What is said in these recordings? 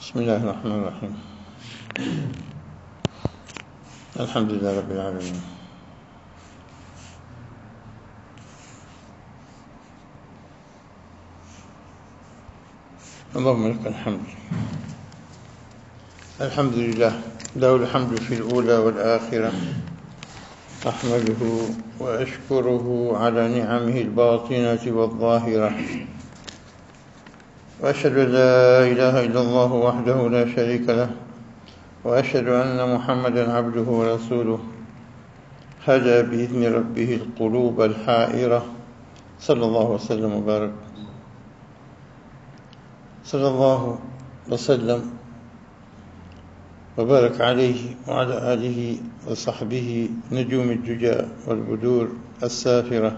بسم الله الرحمن الرحيم. الحمد لله رب العالمين. اللهم لك الحمد. الحمد لله له الحمد في الأولى والآخرة. أحمده وأشكره على نعمه الباطنة والظاهرة، وأشهد أن لا إله إلا الله وحده لا شريك له، وأشهد أن محمدا عبده ورسوله هدى بإذن ربه القلوب الحائرة. صلى الله وسلم وبارك صلى الله وسلم وبارك عليه وعلى آله وصحبه نجوم الدجى والبدور السافرة،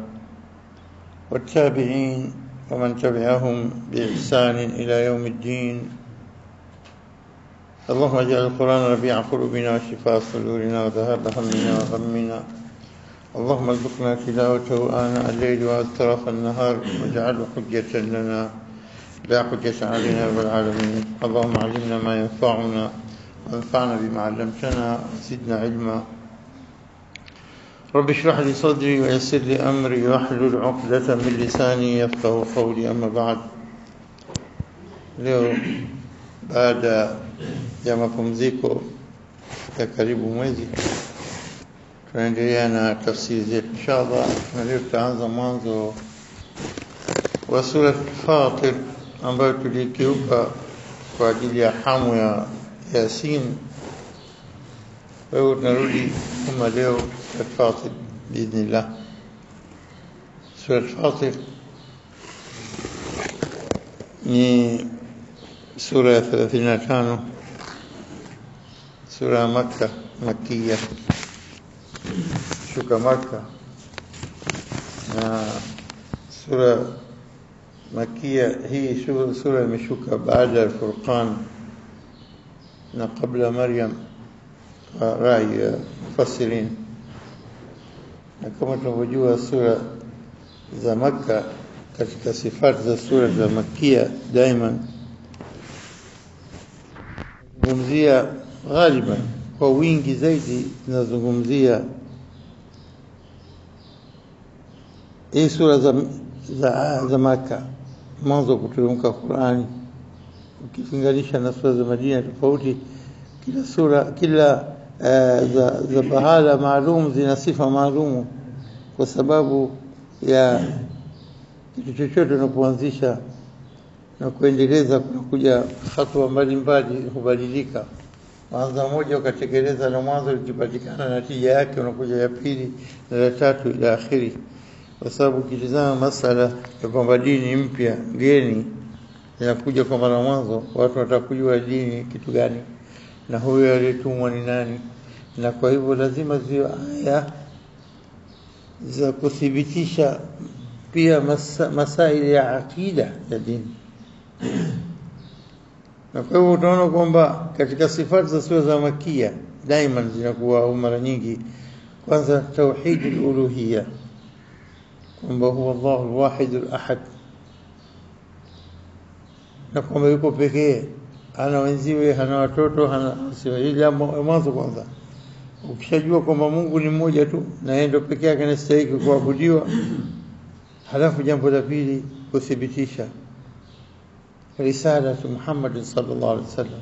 والتابعين ومن تبعهم بإحسان إلى يوم الدين. اللهم اجعل القرآن ربيع قلوبنا وشفاء صدورنا وذهاب همنا وغمنا. اللهم ارزقنا تلاوته آناء الليل وأطراف النهار، واجعله حجة لنا لا حجة علينا رب العالمين. اللهم علمنا ما ينفعنا وانفعنا بما علمتنا وزدنا علما. رب اشرح لي صدري ويسر لي أمري واحلل عقدة من لساني يفقه قولي. أما بعد، leo baada ya mapumziko ya karibu mwezi tunaendelea na tafsiri zetu inshallah, na leo tutaanza mwanzo wa sura Fatir ambayo tulikiuka kwa ajili ya hamu ya Yasin. Leo tunarudi kama leo sura Fatir biidhnillah. Sura Fatir ni sura ya 35, sura ya Makia, shuka Makka. Na sura Makia hii sura imeshuka baada ya Furqan na kabla Maryam, rai ya mufassirin. Na kama tunavyojua sura za Makka, katika sifati za sura za Makia daima zungumzia ghaliban kwa wingi zaidi zinazungumzia hii sura za Makka mwanzo kuteremka Qur'ani, ukilinganisha na sura za Madina tofauti. Kila sura za pahala maalum zina sifa maalum, kwa sababu ya kitu chochote unapoanzisha na kuendeleza kunakuja hatua mbalimbali hubadilika. Mwanzo mmoja ukatekeleza na mwanzo ukipatikana natija yake unakuja ya pili na ya tatu ila akhiri, kwa sababu kitazama masala ya kwamba dini mpya geni inakuja kwa mara mwanzo, watu watakujua dini kitu gani na huyo aliyetumwa ni nani. Na kwa hivyo lazima ziwe aya za kuthibitisha pia masaili ya akida ya dini. Na kwa hivyo utaona kwamba katika sifati za sura za Makia daima zinakuwa au mara nyingi, kwanza tauhid al-uluhiyya, kwamba huwa Allahu al-wahid al-ahad, na kwamba yuko pekee, hana wenziwe, hana watoto, hana siwa. Mwanzo kwanza ukishajua kwamba Mungu ni mmoja tu na yeye ndio pekee yake anastahili kuabudiwa, halafu jambo la pili kuthibitisha risala Muhammad sallallahu alaihi wasallam,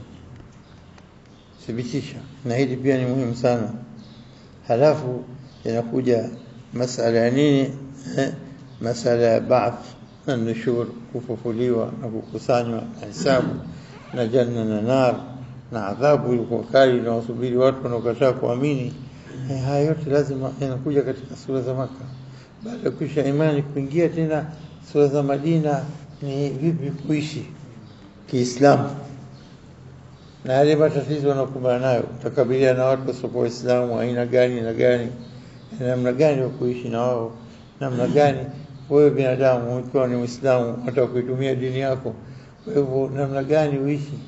thibitisha, na hili pia ni muhimu sana. Halafu inakuja masala ya nini? Masala ya ba'th na nushur, kufufuliwa na kukusanywa na hisabu na janna na nar na adhabu iliyo kali na wasubiri watu wanaokataa kuamini. Haya yote lazima yanakuja katika sura za Makka. Baada ya kisha imani kuingia tena sura za Madina, ni vipi kuishi Kiislamu na yale matatizo wanakumbana nayo, utakabiliana na watu wasio Waislamu aina gani na gani, namna gani ya kuishi na wao, namna gani wewe binadamu ukiwa ni Muislamu hata kuitumia dini yako, kwa hivyo namna gani uishi.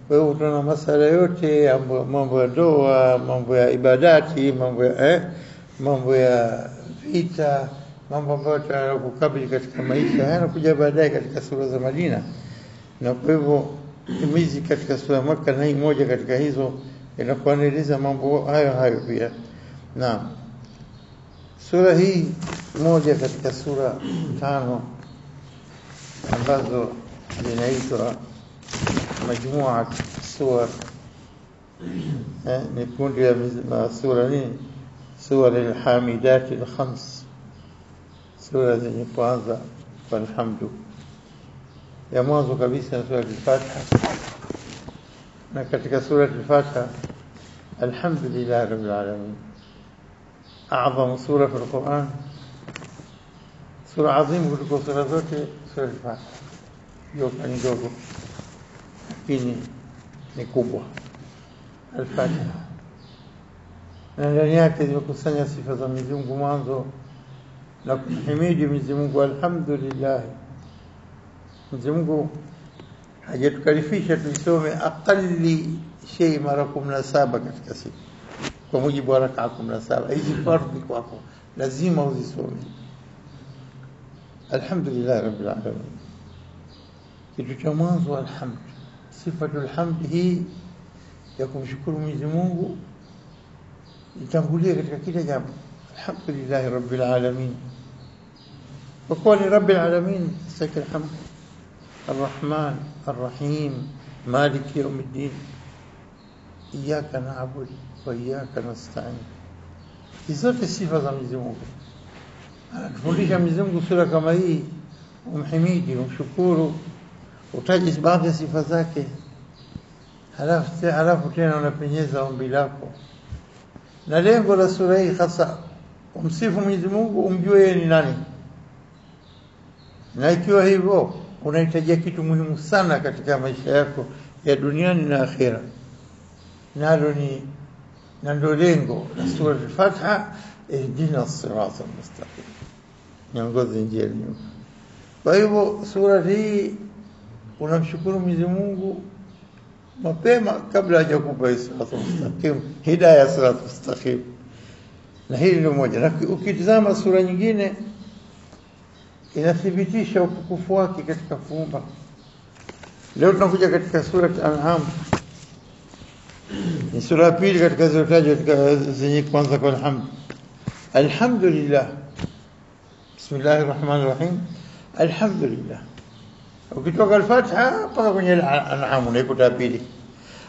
Kwa hivyo tuna masala yote, mambo ya ndoa, mambo ya ibadati, mambo ya vita, mambo ambayo tutakabili katika maisha yanakuja baadaye katika sura za Madina. Na kwa hivyo himizi katika sura Makka, na hii moja katika hizo inakuwa inaeleza mambo hayo pia. Naam, sura hii moja katika sura 5 ambazo zinaitwa majmuat suwar, ni kundi la sura nini, sura al-hamidat al-khams, sura zenye kwanza kwa alhamdu. Ya mwanzo kabisa sura al-Fatiha, na katika sura al-Fatiha alhamdulillah rabbil alamin, أعظم سورة في القرآن، سورة عظيمة kuliko sura zote, sura al-Fatiha. Hiyo ni ndogo lakini ni kubwa, al-Fatiha, na ndani yake zimekusanya sifa za Mwenyezi Mungu mwanzo na kumhimidi Mwenyezi Mungu, alhamdulillah. Mwenyezi Mungu hajatukalifisha tusome aqalli shay mara 17 katika siku, kwa mujibu wa rak'a 17. Hizi fardhi kwako lazima uzisome. Alhamdulillah rabbil alamin, kitu cha mwanzo alhamd, sifatul hamd hii ya kumshukuru Mwenyezi Mungu itangulie katika kila jambo. Alhamdulillah rabbil alamin, kwa kuwa ni rabbil alamin sakal hamd, الرحمن الرحيم مالك يوم الدين إياك نعبد وإياك نستعين. Hizote sifa za Mwenyezi Mungu. Anatufundisha Mwenyezi Mungu sura kama hii, umhimidi, umshukuru, utaje baadhi ya sifa zake, halafu tena unapenyeza ombi lako. Na lengo la sura hii hasa umsifu Mwenyezi Mungu, umjue yeye ni nani. Na ikiwa hivyo unahitajia kitu muhimu sana katika maisha yako ya duniani na akhera, nalo ni ndio lengo la sura al-Fatiha, ihdina as-sirata al-mustaqim, niongoze njia nyoofu. Kwa hivyo sura hii unamshukuru Mwenyezi Mungu mapema kabla hajakupa sirata al-mustaqim, hidayah sirata al-mustaqim. Na hili ndio moja. Na ukitazama sura nyingine inathibitisha utukufu wake katika kuumba. Leo tunakuja katika sura al-An'am, ni sura ya pili katika zilizotajwa katika zenye kwanza kwa alhamd. Alhamdulillah, bismillahir rahmanir rahim, alhamdulillah. Ukitoka al-Fatiha mpaka kwenye al-An'am unaikuta pili,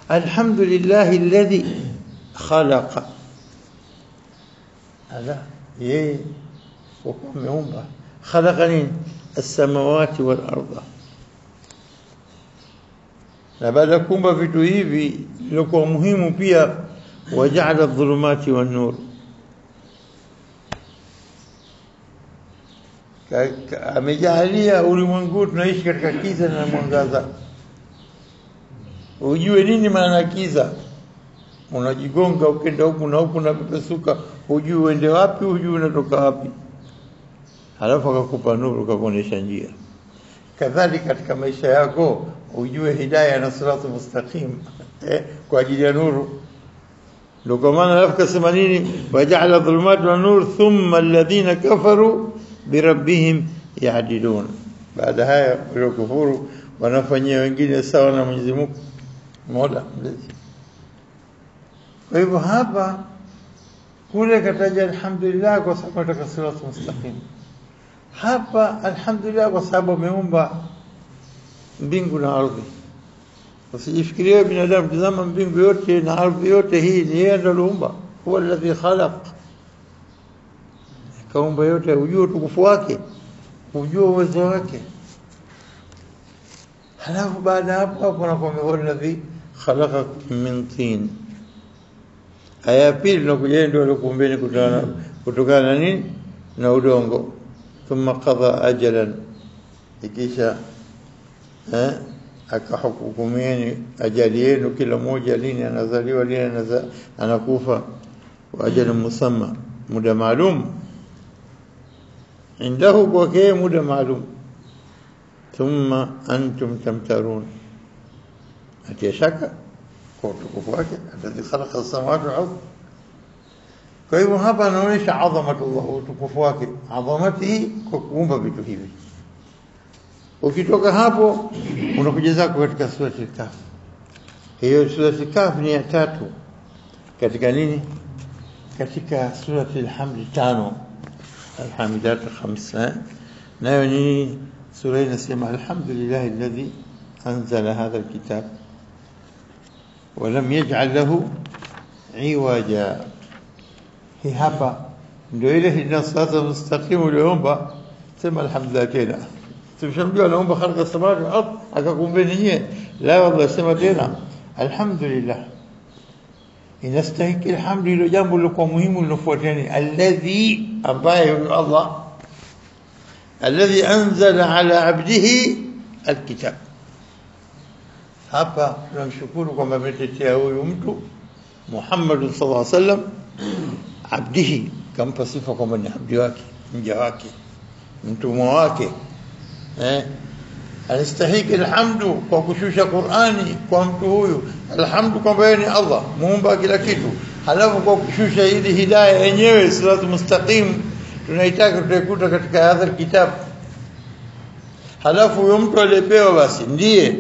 alhamdulillah alladhi khalaqa, ala yeye ameumba. خلقني السماوات والارض, na baada ya kuumba vitu hivi ilikuwa muhimu pia, waja'ala adh-dhulumati wan-nur, amejalia ulimwengu tunaishi katika kiza na mwangaza. Ujue nini maana kiza? Unajigonga ukenda huku na huku na pepesuka, ujue uende wapi, ujue unatoka wapi, halafu akakupa nuru kakuonesha njia. Kadhalika katika maisha yako ujue hidayah na siratu mustaqim kwa ajili ya nuru. Ndio kwa maana halafu kasema nini, waja'ala dhulumati wan nur thumma alladhina kafaru birabbihim ya'dilun. Baada haya waliokufuru wanafanyia wengine sawa na Mwenyezi Mungu Mola mlezi. Kwa hivyo hapa kule kataja alhamdulillah kwa sababu nataka siratu mustaqim, hapa alhamdulillah kwa sababu ameumba mbingu na ardhi. Usijifikirie binadamu, tazama mbingu yote na ardhi yote, hii ni yeye ndiye aliumba. Huwa alladhi khalaq, kaumba yote. Ujue utukufu wake, ujue uwezo wake. Halafu baada hapo anakuambia huwa alladhi khalaqakum min tin. Aya pili inakuja ndio alikuumbeni kutokana na nini? Na udongo. Thumma qadha ajalan, ikisha akahukumieni ajali yenu, kila mmoja lini anazaliwa, lini anakufa, wa ajali musamma, muda maalum, indahu kwake muda maalum. Thumma antum tamtarun, atia shaka kwa utukufu wake, alladhi khalaqa as-samawati wal ardh. Kwa hivyo hapa anaonyesha adhamatullah, utukufu wake, adhamatihi kwa kuumba vitu hivi. Ukitoka hapo unakuja zako katika sura al-Kahf. Hiyo sura al-Kahf ni ya 3 katika nini? Katika sura al-Hamd 5, al-Hamidat 5. nayo ni sura inasema alhamdulillahi alladhi anzala hadha al-kitab wa lam yaj'al lahu iwaja. Hii hapa ndio ile hina sasa mustaqim uliomba, sema alhamdulillah tena. Tumshamjua anaomba khaliqa samawati wal ardh akakumbeni nyie, la wallahi sema tena alhamdulillah. Inastahiki alhamdu, ilo jambo lilokuwa muhimu linofuatani, alladhi, ambaye Allah, alladhi anzala ala abdihi alkitab. Hapa tunamshukuru kwamba ametetea huyu mtu Muhammad sallallahu alaihi wasallam, abdihi, kampa sifa kwamba ni abdi wake, mja wake, mtumwa wake. Anastahiki alhamdu kwa kushusha Qur'ani kwa mtu huyu. Alhamdu kwamba yeye ni Allah muumba kila kitu, halafu kwa kushusha ili hidayah yenyewe siratul mustaqim tunaitaka tutaikuta katika hadha kitabu. Halafu huyo mtu aliyepewa basi ndiye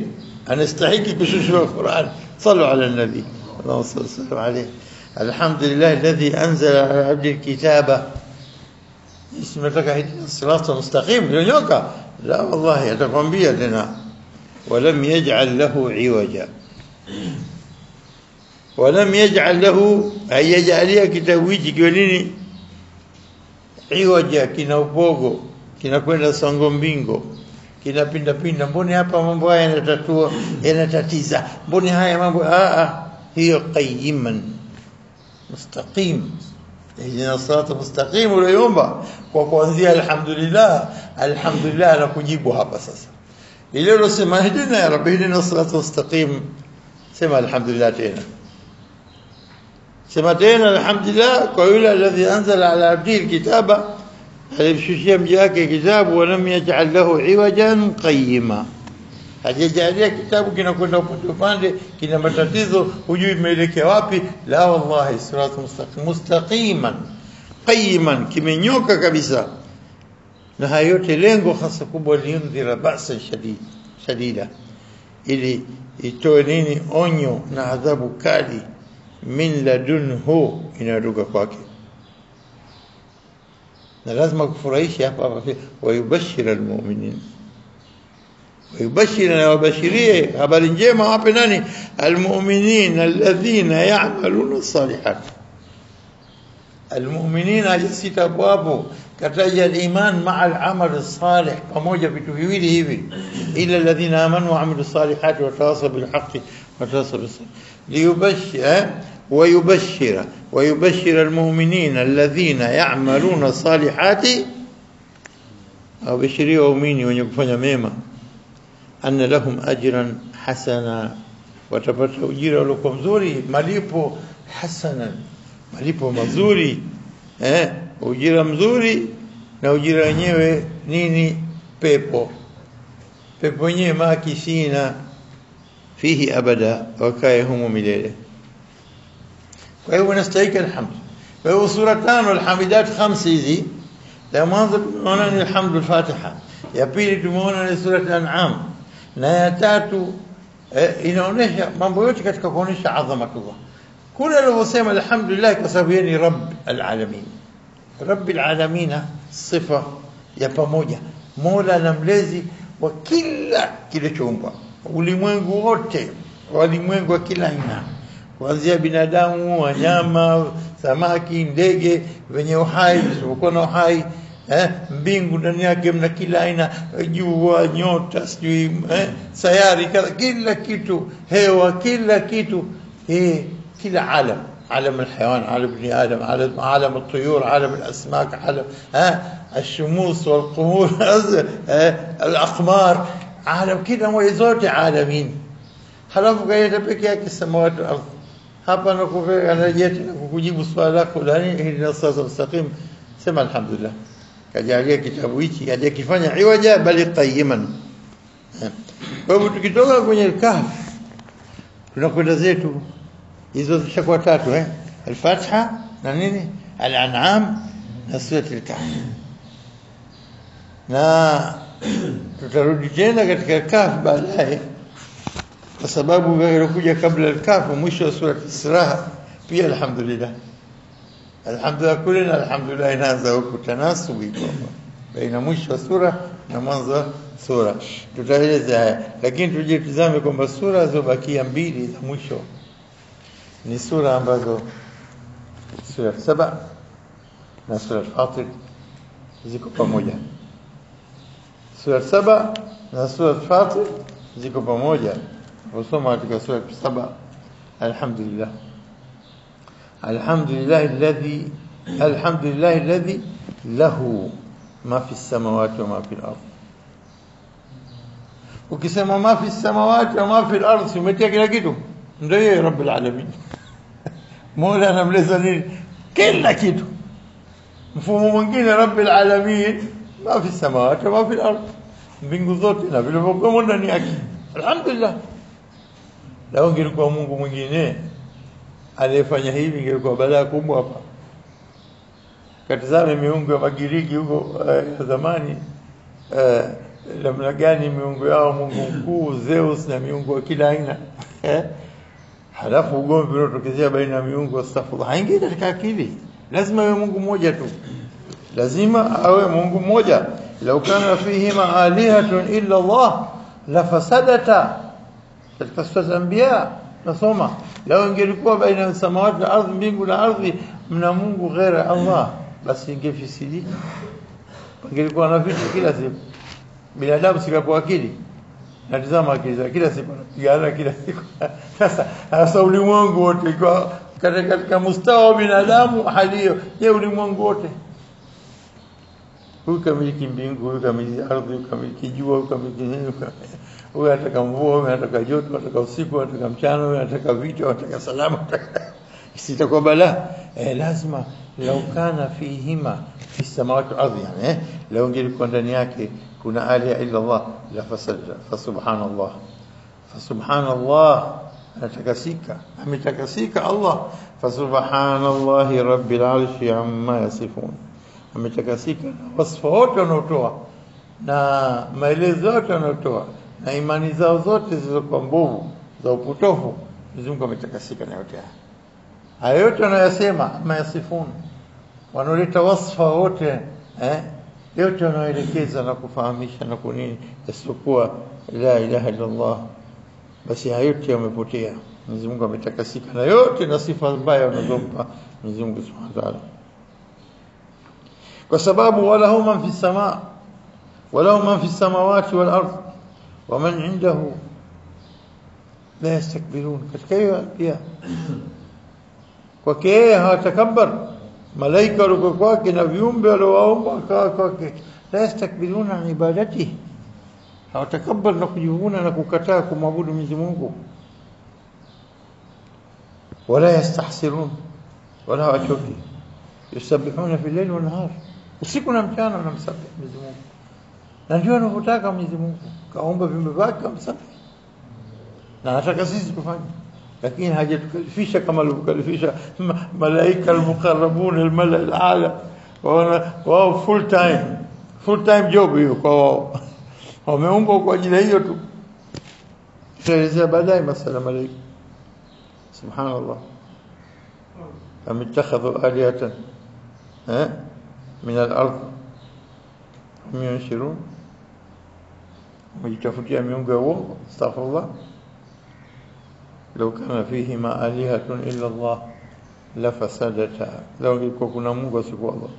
anastahiki kushusha Qur'an. Sallu ala nabi Allahumma salli alayhi. Alhamdulillah alladhi anzala ala abdi alkitaba. Ismetaka siratul mustaqim yonyoka. لا والله atakwambia tena ولم يجعل له عوجا. ولم يجعل له ay yajalia kitabu hiki kwa nini iwaja, kina upogo, kinakwenda songo mbingo, kinapinda pinda. Mbona hapa mambo haya yanatatiza, mbona haya mambo hiyo qayyiman mustaqim. Hii sirata mustaqim uliomba kwa kuanzia alhamdulillah. Alhamdulillah anakujibu hapa sasa. Ile ulosema hidina ya rabbi hidina sirata mustaqim, sema alhamdulillah tena. Sema tena alhamdulillah kwa yule alladhi anzala ala abdihi alkitaba, alimshushia mja wake kitabu, wa lam yaj'al lahu iwajan qayyima. Hajajalia kitabu kinakwenda upande kina matatizo, hujui imeelekea wapi. La wallahi sirata mustaqim, mustaqiman qayyiman, kimenyoka kabisa. Na hayo yote lengo hasa kubwa liundhira ba'sa shadida, ili itoe nini? Onyo na adhabu kali, min ladunhu, inaruka kwake. Na lazima kufurahisha hapa wa yubashshira almu'minin, ويبشر وبشريه habari njema wape nani? Almu'minin alladhina ya'maluna as-salihat. Almu'minin ajisita hapo kataja al-iman ma'a al-amal as-salih, pamoja vitu viwili hivi, ila alladhina amanu wa 'amilu as-salihati wa tawasaw bil haqqi wa tawasaw bis sabr. Liyubashshira wa yubashshira al-mu'minin alladhina ya'maluna as-salihati, abashiria waumini wenye kufanya mema, anna lahum ajran hasana, watapata ujira uliokuwa mzuri, malipo hasana, malipo mazuri. Ujira mzuri, na ujira wenyewe nini? Pepo. Pepo yenyewe makisina fihi abada, wakae humo milele. Kwa hiyo wanastahili alhamd. Kwa hiyo sura 5 alhamidat 5 hizi, la mwanzo tumeona ni alhamdul fatiha, ya pili tumeona ni sura al-an'am, na ya tatu inaonesha mambo yote katika kuonesha adhamatullah. Kuna alivyosema alhamdulillah kwa sababu yeye ni rabb alalamin. Rabb alalamin sifa ya pamoja, mola na mlezi wa kila kilichoumbwa, ulimwengu wote, walimwengu wa kila aina, kuanzia binadamu, wanyama, samaki, ndege wenye uhai, wasiokuwa na uhai, mbingu ndani yake mna kila aina, jua, nyota, sijui sayari, kila kitu, hewa, kila kitu, kila alam, عالم الحيوان، عالم ابن آدم، عالم الطيور، عالم الأسماك، عالم الشموس والقمور، الأقمار، عالم كده موجود عالمين. halafu kaita peke yake samawati wal ardh. Hapa nakuwa anajeti kukujibu swali lako lani hili sasa mustaqim, sema alhamdulillah. Kajalia kitabu hiki hajakifanya iwaja bali qayyiman. Kwa hivyo tukitoka kwenye al-Kahf tunakwenda zetu hizo zishakuwa 3 al-Fatiha na nini, al-An'am na sura al-Kahf. Na tutarudi tena katika Kahf baadaye, kwa sababu ilikuja kabla al-Kahf mwisho wa sura Isra pia alhamdulillah. Alhamdulillah kulina alhamdulillah inaanza huko tanasubi kwamba baina mwisho wa sura na mwanzo wa sura. Tutaeleza haya, lakini tuje tuzame kwamba sura zobakia mbili za mwisho ni sura ambazo sura 7 na sura Fatir ziko pamoja. Sura 7 na sura Fatir ziko pamoja. Usoma katika sura 7 alhamdulillah. Alhamdulillah alladhi lahu ma fi samawati wa ma fi al-ardh. Ukisema ma fi samawati wa ma fi al-ardh umetia kila kitu, ndio yeye Rabbul Alamin. Mola anamleza nini? Kila kitu. Mfumo mwingine Rabbul Alamin ma fi samawati wa ma fi al-ardh, mbingu zote na vilivyokuwa ndani yake. Alhamdulillah. Lao ingekuwa Mungu mwingine aliyefanya hivi ingekuwa balaa kubwa hapa. Katazame miungu ya Magiriki huko zamani, namna gani miungu yao, Mungu mkuu Zeus na miungu wa kila aina. Halafu ugomvi unaotokezea baina ya miungu, astaghfirullah, haingii katika akili. Lazima awe Mungu mmoja tu, lazima awe Mungu mmoja. Lau kana fihima alihatun illa Allah la fasadata. Katika sura Anbiya nasoma, lau ingelikuwa baina ya samawati na ardhi, mbingu na ardhi, mna Mungu ghaira Allah, basi ingefisidika. Ingelikuwa na vitu kila siku. Binadamu sikapo akili. Natazama akili za kila siku anapigana kila siku. Sasa ulimwengu wote kwa katika mustawa wa binadamu hali hiyo, je, ulimwengu wote? Huyu kamiliki mbingu, huyu kamiliki ardhi, huyu kamiliki jua, huyu kamiliki nini? Huyu anataka mvua, huyu anataka joto, anataka usiku, anataka mchana, huyu anataka vita, anataka salama. Sitakuwa balaa. Lazima lau kana fihima fi samawati wal ardhi, yani lau ingelikuwa ndani yake kuna aliha illa Allah la fasada. Fasubhanallah anatakasika, ametakasika Allah. Fasubhanallahi rabbil arshi amma yasifun. Ametakasika na wasfa wote wanaotoa na maelezo yote wanaotoa na imani zao zote zilizokuwa mbovu za upotofu, Mungu ametakasika na yote haya. Hayo yote wanayosema mayasifun, wanaoleta wasfa wote yote wanaoelekeza na kufahamisha na kunini isipokuwa la ilaha illa Allah, basi hayo yote yamepotea. Mwenyezi Mungu ametakasika na yote na sifa mbaya wanazompa Mwenyezi Mungu Subhanahu wa Ta'ala, kwa sababu wala hum man fi samaa wala hum man fi samawati wal ardh wa man indahu la yastakbirun. Katika hiyo pia kwake yeye hawatakabbar, malaika walio kwake na viumbe waliowaomba kwake, la yastakbiruna an ibadati, hawatakabbar na kujivuna na kukataa kumwabudu Mwenyezi Mungu. Wala yastahsirun, wala hawachoki. Yusabbihuna fi al-layli wan nahar, usiku na mchana wanamsabihi Mwenyezi Mungu, na ndio anapotaka Mwenyezi Mungu kaomba viumbe vyake kumsabihi, na anataka sisi tufanye. Lakini hajatukalifisha kama alivyokalifisha malaika al-muqarrabun al-mala al-ala, wao full time job hiyo kwa wao, wameumbwa kwa ajili hiyo tu. Tuelezea baadaye masala malaika. Subhanallah, am ittakhadhu alihatan min al-ardh hum yanshurun, wajitafutia miungu ya uongo. Astaghfirullah. Lau kana fihima alihatun illa Allah la fasadata, lau ingekuwa kuna Mungu asikuwa Allah,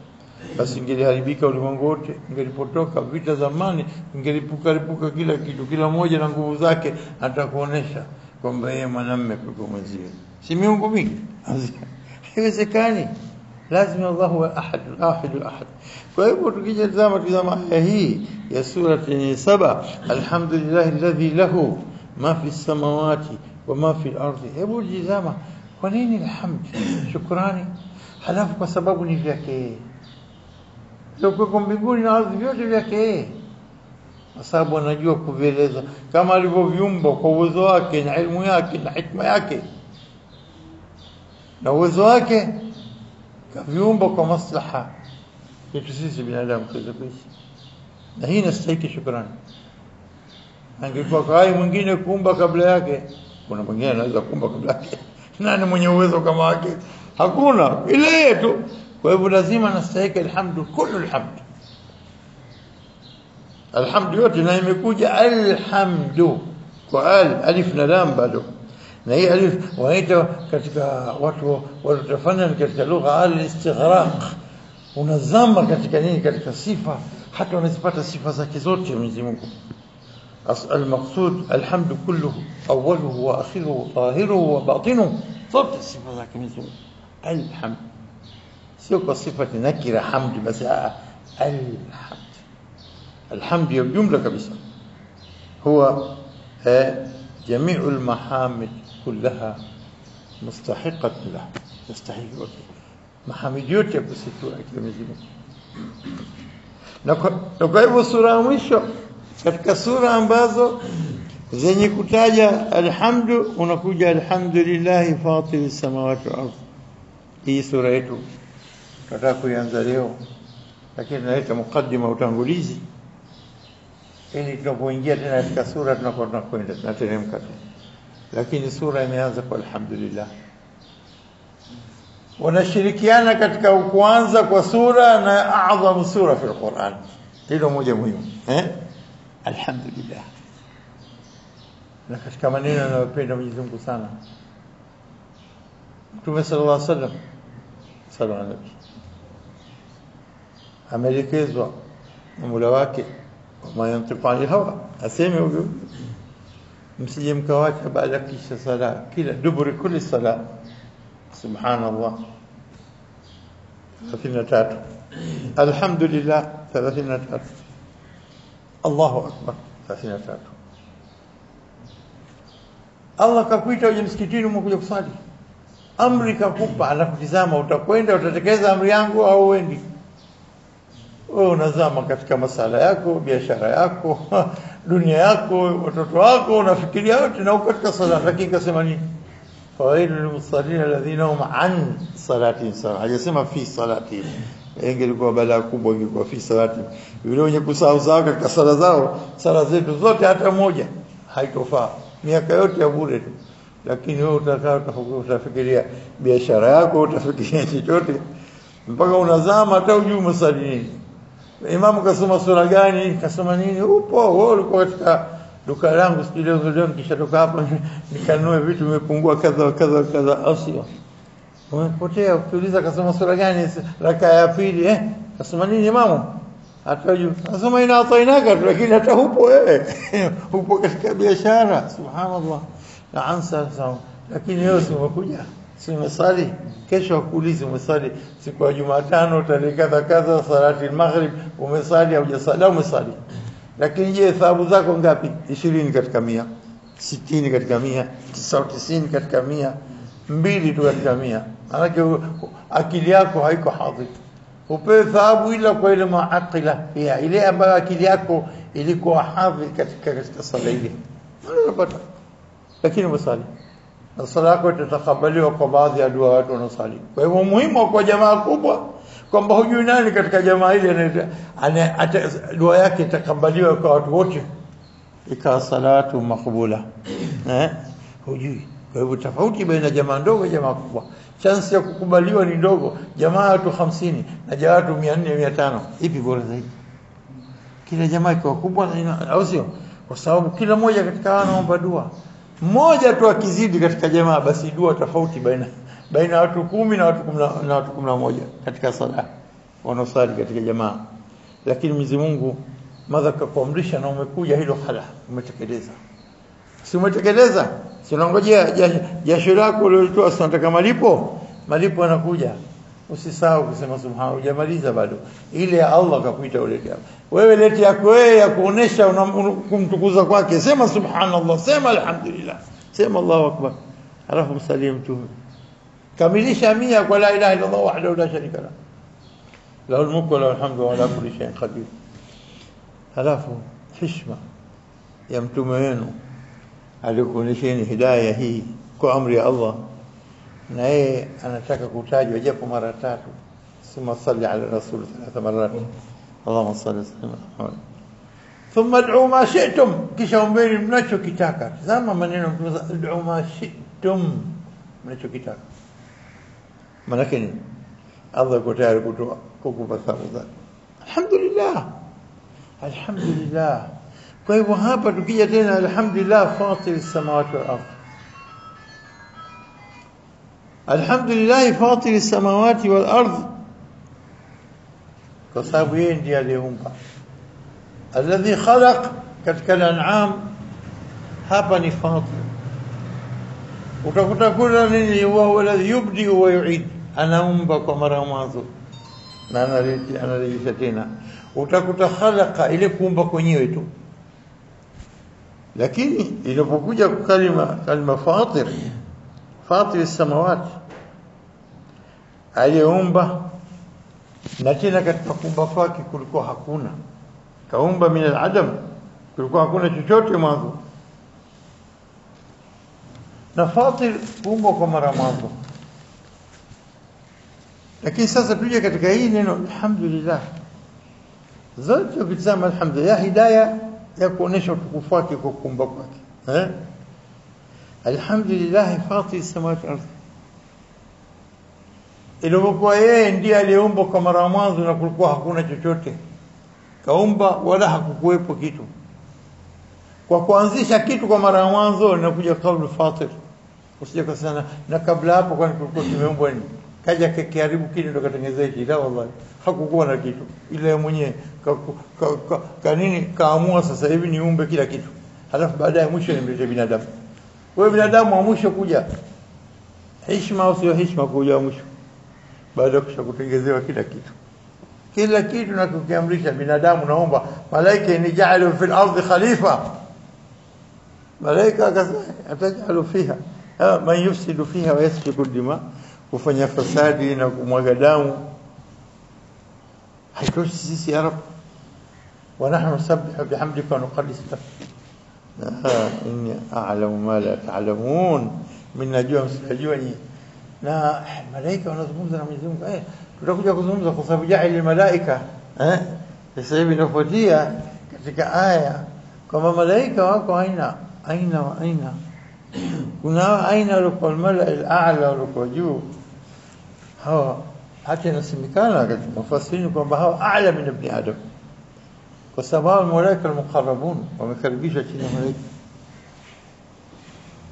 basi ingeliharibika ulimwengu wote, ingelipotoka vita zamani, ingelipuka kila kitu, kila mmoja na nguvu zake atakuonesha kwamba yeye mwanamume kuliko mwenzie. Si miungu mingi? Haiwezekani. Lazima Allah huwa ahadul ahad. Kwa hivyo tukija tazama aya hii ya sura 7, alhamdulillahi alladhi lahu ma fi samawati wa ma fi al-ardhi. Hebu jizama, kwa nini alhamd, shukrani? Halafu kwa sababu ni vyake, kwa mbinguni na ardhi vyote vyake, kwa sababu anajua kuvieleza kama alivyoviumba kwa uwezo wake na elimu yake na hikma yake na uwezo wake, kaviumba kwa maslaha yetu sisi binadamu tuweze kuishi, na hii inastahili shukrani. Angekuwa kai mwingine kuumba kabla yake, kuna mwingine anaweza kuumba kabla yake. Nani mwenye uwezo kama wake? Hakuna, ile tu. Kwa hivyo lazima nastahili alhamdu, kullu alhamdu. Alhamdu yote na imekuja alhamdu kwa alif na lam bado. Na hii alif waita katika watu wanatafanya katika lugha al-istighraq. Unazama katika nini? Katika sifa, hata unazipata sifa zake zote Mwenyezi Mungu. المقصود الحمد كله أوله وآخره ظاهره وباطنه صوت الصفة ذاك Mwenyezi Mungu. الحمد sio kwa صفة نكرة حمد بس الحمد. الحمد جملة كبيرة هو جميع المحامد كلها مستحقة له، يستحق محامد yote kusifiwa kwa Mwenyezi Mungu. Na kwa hivyo sura ya mwisho katika sura ambazo zenye kutaja alhamdu unakuja alhamdulillahi fatiris samawati wal ardh. Hii sura yetu tunataka kuanza leo, lakini naleta mukaddima, utangulizi, ili tunapoingia tena katika sura tunakwenda tunateremka. Lakini sura imeanza kwa alhamdulillah. Wanashirikiana katika kuanza kwa sura na a'zamu sura fi al-Qur'an. Hilo moja muhimu, alhamdulillah. Na katika maneno anayopenda Mwenyezi Mungu sana Mtume sallallahu alaihi wasallam, sallallahu alaihi wasallam, ameelekezwa na Mola wake, ma yantiqu anil hawa, aseme huyo msije mkawacha baada kisha sala, kila duburi kulli sala, subhanallah 33, alhamdulillah 33, Allahu akbar 33. Allah kakuita uje msikitini umekuja kusali, amri kakupa, alafu tazama utakwenda utatekeleza amri yangu au uendi. Wewe unazama katika masala yako, biashara yako, dunia yako, watoto wako, unafikiria yote na uko katika sala. Lakini kasema nini? Fawailul musallin alladhina hum an salatihim sahun. Hajasema fi salatihim. Ingelikuwa balaa kubwa ingekuwa fi salatihim. Yule wenye kusahau zao katika sala zao, sala zetu zote hata moja haitofaa, miaka yote ya bure tu. Lakini wewe utafikiria biashara yako, utafikiria chochote mpaka unazama hata ujui umesali nini. Imamu kasoma sura gani, kasoma nini, upo wewe ulikuwa katika duka langu leo nikishatoka hapo nikanunue vitu vimepungua kadha kadha kadha, asio umepotea. Ukiuliza kasoma sura gani raka ya pili, kasoma nini imamu, hata ujui. Kasoma ina atainaka, lakini hata upo wewe upo katika biashara, subhanallah, na ansa sawa. Lakini wewe umekuja si umesali, kesho ukuulize umesali siku ya Jumatano tarehe kadha kadha salati al-maghrib, umesali au hujasali? Umesali. Lakini je, thawabu zako ngapi? 20 katika 100, 60 katika 100, 99 katika 100, 2 tu katika 100. Maana akili yako haiko hadhir. Upewe thawabu ila kwa ile maaqila pia, ile ambayo akili yako ilikuwa hadhir katika sala ile, unapata. Lakini umesali, na sala yako itakubaliwa kwa baadhi ya dua watu wanasali. Kwa hivyo muhimu kwa jamaa kubwa kwamba hujui nani katika jamaa ile dua yake itakubaliwa kwa watu wote, ikawa salatu makbula, hujui. Kwa hivyo tofauti baina jamaa ndogo na jamaa kubwa, chance ya kukubaliwa ni ndogo. Jamaa watu 50 na jamaa watu 400 500, ipi bora zaidi? Kila jamaa iko kubwa, au sio? Kwa sababu kila mmoja katika wao anaomba dua. Mmoja tu akizidi katika jamaa, basi dua tofauti baina watu 10 na watu 11 katika sala wanaosali katika jamaa. Lakini Mwenyezi Mungu madhaka kuamrisha na umekuja hilo hala, umetekeleza. Si umetekeleza? Si unangojea jasho lako uliotoa unataka malipo yanakuja. Usisahau kusema subhanallah, hujamaliza bado. Ile ya Allah kakuita ulete hapo. Wewe leti yako wewe ya kuonesha kumtukuza kwake, sema subhanallah, sema alhamdulillah, sema Allahu akbar, alafu msalim tu. Kamilisha 100 kwa la ilaha illa Allah wahdahu la sharika lahu, lahul mulku wa lahul hamdu wa ala kulli shay'in qadir. Alafu heshima ya mtume wenu alikuonesheni hidayah hii kwa amri ya Allah, na yeye anataka kutajwa japo mara 3. Sema salli ala rasul 3 marat, Allahumma salli ala Muhammad. thumma ad'u ma shi'tum, kisha ombeni mnachokitaka. Tazama maneno ad'u ma shi'tum, mnachokitaka. Maana yake Allah yuko tayari kukupa thawabu zake. Alhamdulillah, alhamdulillah. Kwa hivyo hapa tukija tena alhamdulillah fatir samawati wal ardh, alhamdulillah fatir samawati wal ardh, kwa sababu yeye ndiye aliyeumba. Alladhi khalaq katika al-an'am, hapa ni fatir. Utakuta kuna nini, huwa alladhi yubdi wa yu'id, anaumba kwa mara mwanzo na analeta tena. Utakuta khalaqa ile kuumba kwenyewe tu, lakini inapokuja kalima fatir, fatir samawati, aliumba. Na tena katika kuumba kwake kulikuwa hakuna, kaumba min al-adam, kulikuwa hakuna chochote mwanzo. Na fatir kuumba kwa mara mwanzo. Lakini sasa tuje katika hii neno alhamdulillah, zote ukisema alhamdulillah, hidayah ya kuonesha utukufu wake kwa kuumba kwake. Alhamdulillah fatir samawati wal ardh, ilivyokuwa yeye ndiye aliyeumba kwa mara mwanzo na kulikuwa hakuna chochote, kaumba wala hakukuwepo kitu. Kwa kuanzisha kitu kwa mara mwanzo inakuja kaulu fatir. Usije kusema na kabla hapo kwani kulikuwa kimeumbwa nini? Kaja kiharibu kitu ndo katengeneza hiki. La, wallahi hakukuwa na kitu, ile mwenyewe kanini kaamua sasa hivi niumbe kila kitu, halafu baadaye mwisho nimlete binadamu. Wewe binadamu wa mwisho kuja, heshima au sio heshima kuja mwisho, baada ya kutengenezewa kila kitu na kukiamrisha binadamu. Naomba malaika ni ja'alu fil ardi khalifa, malaika akasema atajalu fiha man yufsidu fiha wa yasfiku dima, kufanya fasadi na kumwaga damu. haitoshi sisi ya Rabb, wa nahnu nusabbihu bihamdika wa nuqaddis lak. Inni a'lamu ma la ta'lamun, mimi najua msijua nyinyi. Na malaika wanazungumza na Mwenyezi Mungu. Tutakuja kuzungumza kwa sababu ja'al malaika sasa hivi inafuatia katika aya kwamba malaika wako aina wa aina. Kuna aina walikuwa al-mala al-a'la walikuwa juu. Hawa hata inasemekana katika mafasiri kwamba hawa a'la min ibn Adam, kwa sababu malaika al-muqarrabun wamekaribishwa chini ya malaika.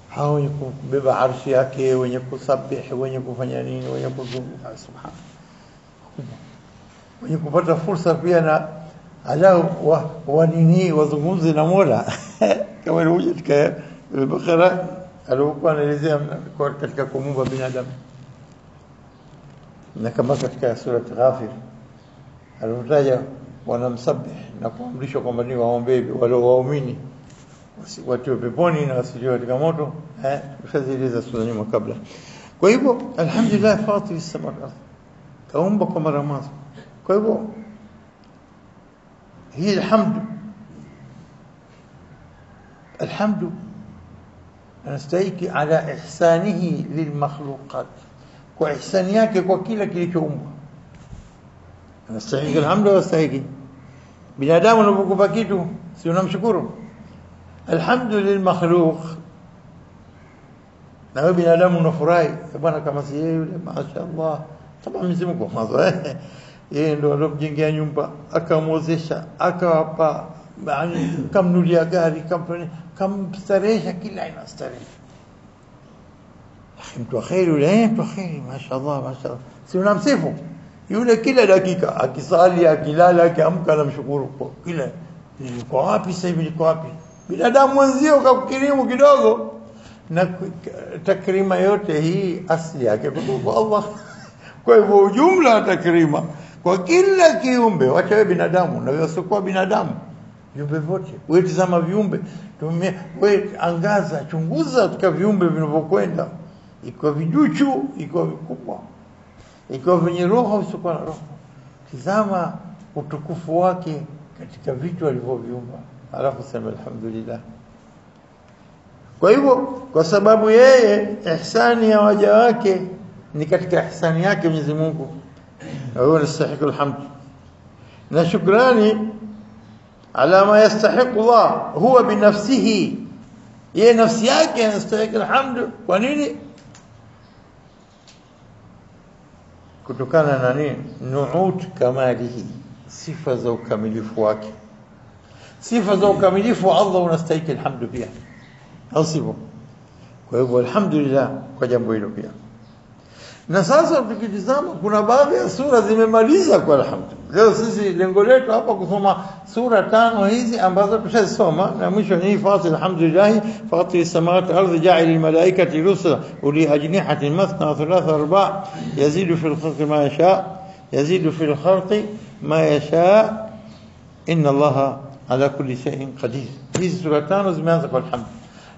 Hao wenye kubeba arshi yake, wenye kusabihi, wenye kufanya nini, wenye kuzungumza subhana, wenye kupata fursa pia na alau wa nini wazungumze na Mola kama ilivyo katika al-Baqara alikuwa anaelezea katika kumuumba binadamu, na kama katika sura Ghafir alitaja wanamsabih na kuamrishwa kwamba ni waombe wale waumini watu peponi na wasio katika moto. Tufazieleza sura nyuma kabla. Kwa hivyo alhamdulillah fatir as-samawati wal ardh, kaumba kwa mara moja. Kwa hivyo hii alhamdu anastahiki ala ihsanihi lilmakhluqat, kwa ihsani yake kwa kila kilichoumbwa. Anastahiki alhamdu, anastahiki. Binadamu unapokupa kitu si unamshukuru? Alhamdu lilmakhluq, na wewe binadamu unafurahi bwana, kama si yeye yule mashaallah. Sababu Mwenyezi Mungu mwanzo yeye ndo alomjengea nyumba, akamwozesha, akawapa, kamnulia gari, kamstaresha kila aina starehe. Mtu kheri yule, mtu kheri mashaallah, mashaallah. Si unamsifu yule kila dakika, akisali, akilala, akiamka anamshukuru kwa kila. Niko wapi sasa hivi, niko wapi? Binadamu mwenzio kakukirimu kidogo, na takrima yote hii asili yake kutoka Allah. Kwa hivyo ujumla takrima kwa kila kiumbe, wacha wewe binadamu na wewe sio binadamu, viumbe vyote. Wewe tazama viumbe, wewe angaza, chunguza katika viumbe vinavyokwenda, iko vijuchu, iko vikubwa, iko venye roho, sio na roho. Tazama utukufu wake katika vitu alivyoviumba, alafu sema alhamdulillah. Kwa hivyo kwa sababu yeye ihsani ya waja wake ni katika ihsani yake Mwenyezi Mungu, huwa anastahili alhamd na shukrani. ala ma yastahiqu Allah huwa binafsihi, yeye nafsi yake anastahili alhamdu. Kwa nini? Kutokana na nini? Nu'ut kamalihi, sifa za ukamilifu wake. Sifa za ukamilifu wa Allah unastahili alhamdu pia, au sivyo? Kwa hivyo alhamdulillah kwa jambo hilo pia. Na sasa tukitizama kuna baadhi ya sura zimemaliza kwa alhamdu. Leo sisi lengo letu hapa kusoma sura 5 hizi ambazo tushasoma, na mwisho ni fasil alhamdulillah, fatir samawati wal ardi, ja'il al malaikati rusula uli ajnihatin mathna wa thulatha wa ruba' yazidu fil khalqi ma yasha, yazidu fil khalqi ma yasha, inna Allaha ala kulli shay'in qadir. Hizi sura 5 zimeanza kwa alhamdu,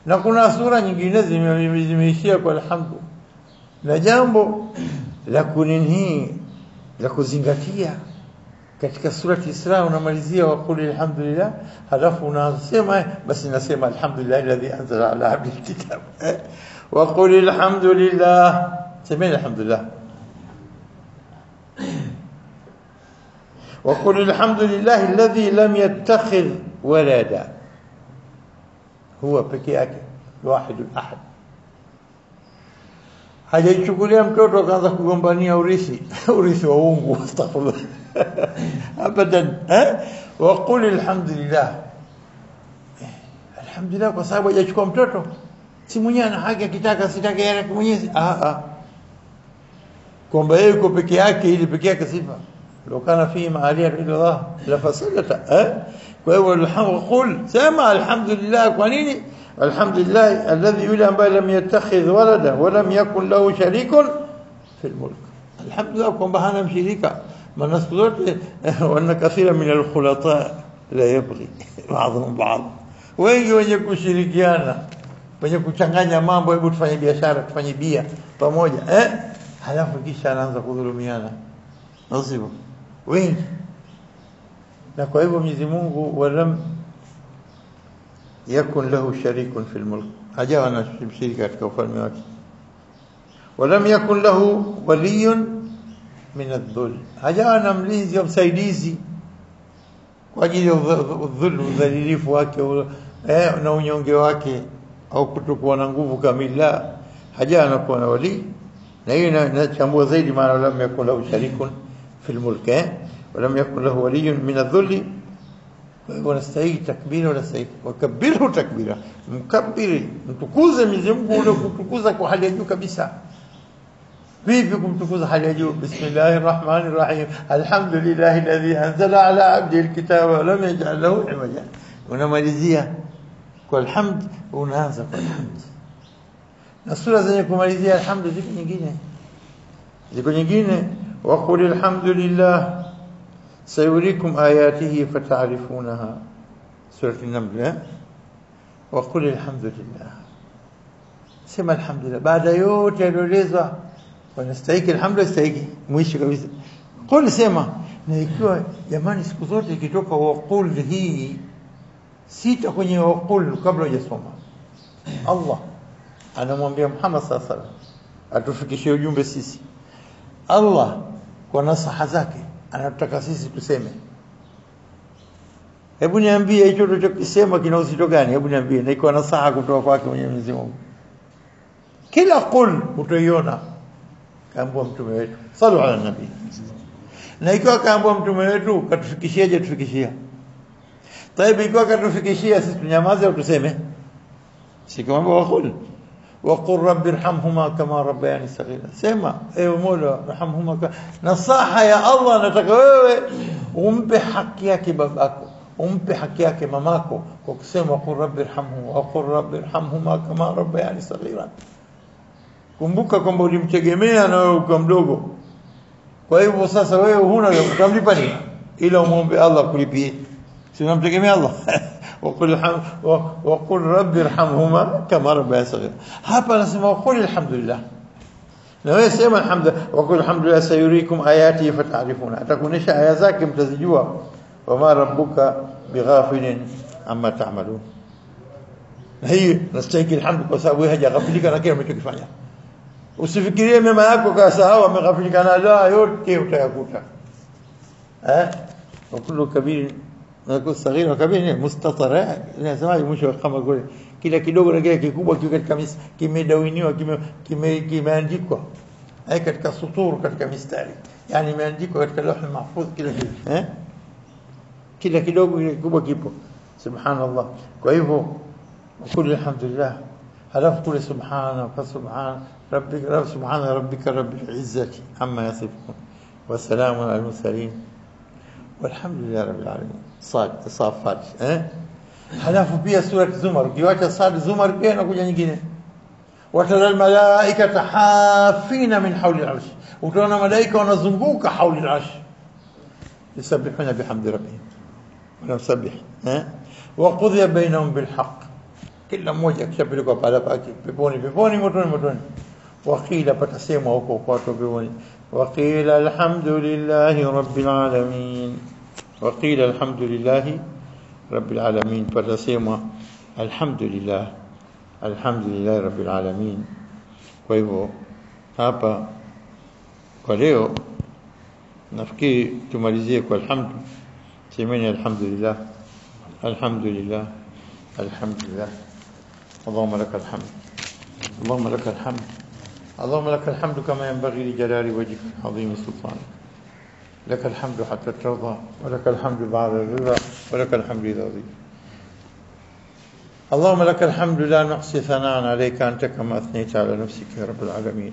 na kuna sura nyingine zimeishia kwa alhamdu. Na jambo la kuninhi la kuzingatia katika surati Isra unamalizia wa qul alhamdulillah, halafu unasema basi nasema alhamdulillah alladhi anzala ala abdi alkitab, wa qul alhamdulillah, sema alhamdulillah, wa qul alhamdulillah alladhi lam yattakhidh walada, huwa pekee yake wahid ahad, hajachukulia mtoto akaanza kugombania urithi wa uungu, astaghfirullah abadan. Wa qul alhamdulillah, alhamdulillah kwa sababu hajachukua mtoto, si mwenyewe ana haki akitaka sitaka yeye Mwenyezi, kwamba yeye yuko peke yake, ili peke yake sifa, law kana fi ma'aliya illa Allah la fasadata. Kwa hivyo qul, sema alhamdulillah. Kwa nini? alhamdulillah alladhi yule ambaye lam yattakhidh walada wa lam yakun lahu sharikun fil mulk. Alhamdulillah kwamba hana mshirika. Maana siku zote wana kathira min alkhulata la yabghi ba'dhum ba'd, wengi wenye kushirikiana, wenye kuchanganya mambo, hebu tufanye biashara, tufanye bia pamoja, halafu kisha anaanza kudhulumiana, nasibu wengi. Na kwa hivyo Mwenyezi Mungu walam yakun lahu sharikun fil mulk, hajawa na mshirika katika ufalme wake. Walam yakun lahu waliyun min adh-dhul, hajawa na mlinzi au msaidizi kwa ajili ya udhalilifu wake na unyonge wake au kutokuwa na nguvu kamila, hajawa na kuwa na wali. Na hiyo inachambua zaidi maana walam yakun lahu sharikun fil mulk, walam yakun lahu waliyun min adh-dhul. Wanastahili takbira, wanastahili wakabirhu takbira, mkabiri, mtukuze Mwenyezi Mungu, ule kutukuza kwa hali ya juu kabisa. Vipi kumtukuza hali ya juu? Bismillahir Rahmanir Rahim, alhamdulillahi alladhi anzala ala abdihi alkitaba wa lam yaj'al lahu iwaja. Unamalizia kwa alhamd, unaanza kwa alhamd. Na sura zenye kumalizia alhamd ziko nyingine, wa qul alhamdulillah sayurikum ayatihi fata'rifunaha, surah an-naml. Wa qul alhamdulillah, sema alhamdulillah baada yote yaliyoelezwa, wanastahili alhamdulillah, stahili mwisho kabisa qul, sema. Na ikiwa jamani, siku zote ikitoka wa qul hii sita kwenye wa qul, kabla hujasoma Allah anamwambia Muhammad sallallahu alaihi wasallam atufikishie ujumbe sisi. Allah kwa nasaha zake anataka sisi tuseme. Hebu niambie hicho tunachokisema kina uzito gani? Hebu niambie, na iko nasaha kutoka kwake Mwenyezi Mungu. Kila qul utaiona kaambua mtume wetu sallallahu alaihi nabii, na ikiwa kaambua mtume wetu katufikishieje? Tufikishia taibi, ikiwa katufikishia sisi tunyamaze au tuseme? Sikamwambia wa qul rabbi irhamhuma kama rabbayani saghira, sema ewe Mola rahamhuma. Nasaha ya Allah, nataka wewe umpe haki yake babako, umpe haki yake mamako kwa kusema qul rabbi irhamhuma wa qul rabbi irhamhuma kama rabbayani saghira. Kumbuka kwamba ulimtegemea na wewe ukiwa mdogo, kwa hivyo sasa wewe huna utamlipa nini ila umuombe Allah kulipie, si unamtegemea Allah وقل رب ارحمهما كما ربياني صغيرا. Hapa anasema qul alhamdulillah, na wewe sema alhamdulillah. Waqul alhamdulillah sayurikum ayati fata'rifuna, atakuonesha aya zake mtazijua. Wama rabbuka bighafilin amma ta'malun. Na hii nastahili alhamdu kwa sababu wewe hajaghafilika na kile umechokifanya. Usifikirie mema yako kasahau ameghafilika na la yote utayakuta. Wa kullu kabir na saghira kabisa mustatara, inasemaje mwisho kama gole kila kidogo na kile kikubwa kiko katika kimedawiniwa, kimeandikwa katika sutur, katika mistari, yani imeandikwa katika lauh mahfuz kila kitu kila kidogo kile kikubwa kipo. Subhanallah. Kwa hivyo kul alhamdulillah, halafu kule subhana rabbika rabbil izzati amma yasifun wa salamun alal mursalin walhamdulillahi rabbil alamin. Safat halafu pia sura Zumar, ukiacha Sad Zumar pia inakuja nyingine, watara almalaikata hafina min hawli al'arsh, utaona malaika wanazunguka hawli al'arsh, yusabbihuna bihamdi rabbihim wa yusabbih wa qudhiya bainahum bil haqq, kila mmoja akishapelekwa pale pake, peponi motoni, waqila patasemwa huko kwa watu peponi, waqila alhamdulillahi rabbil alamin, waqila alhamdulillahi rabbil alamin, patasemwa alhamdulillah rabbil alamin. Kwa hivyo hapa kwa leo nafikiri tumalizie kwa alhamdu. Semeni alhamdulillah اللهم لك الحمد اللهم لك الحمد كما ينبغي لجلال وجهك عظيم سلطانك، لك الحمد حتى ترضى، ولك الحمد بعد الرضا، ولك الحمد إذا رضيت. اللهم لك الحمد لا نحصي ثناء عليك أنت كما أثنيت على نفسك يا رب العالمين،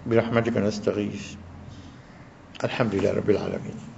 برحمتك نستغيث. الحمد لله رب العالمين.